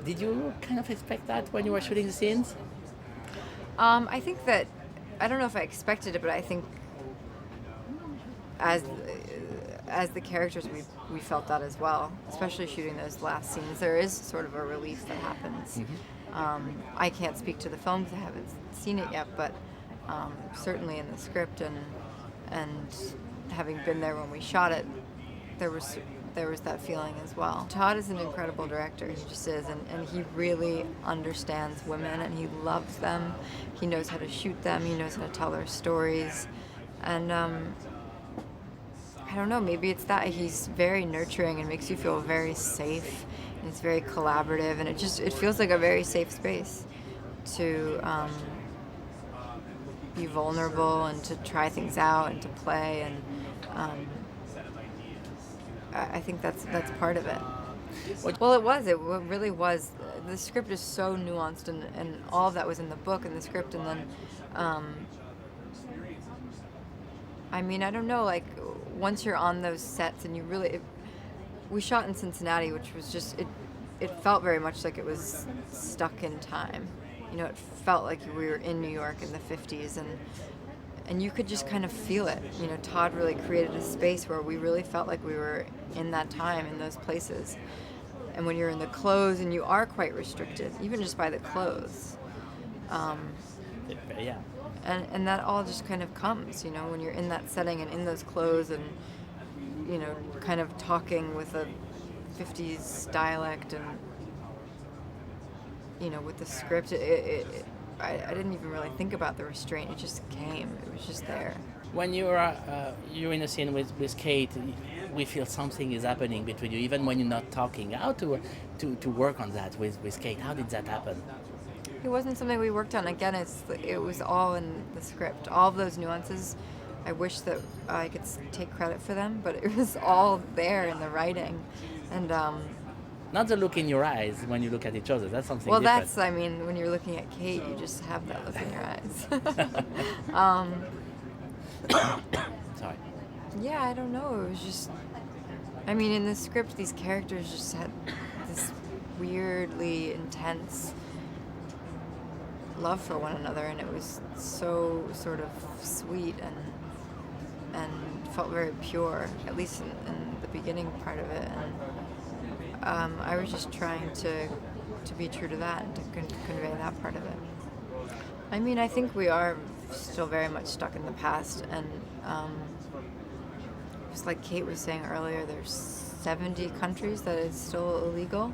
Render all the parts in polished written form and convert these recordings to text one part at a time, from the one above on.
Did you kind of expect that when you were shooting the scenes? I think that, I don't know if I expected it, but I think as the characters, we felt that as well, especially shooting those last scenes. There is sort of a relief that happens. I can't speak to the film because I haven't seen it yet, but certainly in the script and having been there when we shot it, there was that feeling as well. Todd is an incredible director, he just is, and he really understands women and he loves them. He knows how to shoot them, he knows how to tell their stories, and I don't know, maybe it's that he's very nurturing and makes you feel very safe, and it's very collaborative, and it feels like a very safe space to be vulnerable and to try things out and to play, and I think that's part of it. Well, it really was. The script is so nuanced, and all of that was in the book and the script, and then I mean, I don't know, like, once you're on those sets and you really... we shot in Cincinnati, which was just... It felt very much like it was stuck in time. You know, it felt like we were in New York in the 50s, and you could just kind of feel it. You know, Todd really created a space where we really felt like we were in that time, in those places. And when you're in the clothes, and you are quite restricted, even just by the clothes. Yeah. And that all just kind of comes, you know, when you're in that setting and in those clothes and, you know, kind of talking with a 50s dialect and, you know, with the script, I didn't even really think about the restraint. It just came. It was just there. When you're in a scene with Cate, we feel something is happening between you, even when you're not talking. How to work on that with Cate? How did that happen? It wasn't something we worked on. Again, it was all in the script. All of those nuances, I wish that I could take credit for them, but it was all there in the writing. And not the look in your eyes when you look at each other. That's something well, different. I mean, when you're looking at Cate, you just have that look in your eyes. Sorry. Yeah, I don't know. It was just... I mean, in the script, these characters just had this weirdly intense love for one another, and it was so sort of sweet and felt very pure, at least in the beginning part of it. And I was just trying to be true to that and to convey that part of it. I mean, I think we are still very much stuck in the past, and just like Cate was saying earlier, there's 70 countries that it's still illegal.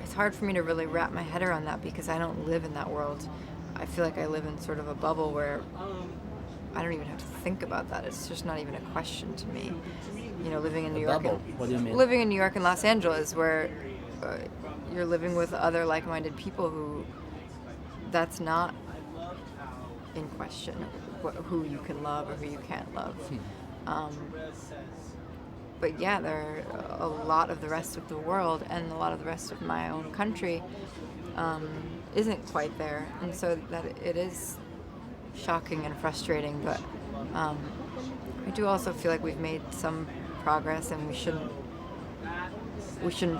It's hard for me to really wrap my head around that because I don't live in that world. I feel like I live in sort of a bubble where I don't even have to think about that. It's just not even a question to me. You know, living in New York. What do you mean? Living in New York and Los Angeles, where you're living with other like-minded people who that's not in question, who you can love or who you can't love. But yeah, there are a lot of the rest of the world and a lot of the rest of my own country isn't quite there. And so that it is shocking and frustrating, but I do also feel like we've made some progress, and we shouldn't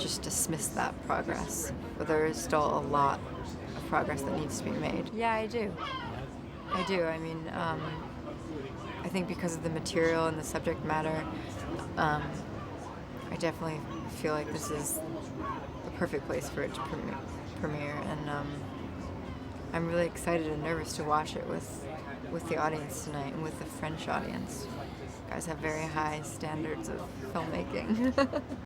just dismiss that progress. But there is still a lot of progress that needs to be made. Yeah, I do. I mean, I think because of the material and the subject matter, I definitely feel like this is the perfect place for it to premiere, and I'm really excited and nervous to watch it with the audience tonight and with the French audience. You guys have very high standards of filmmaking.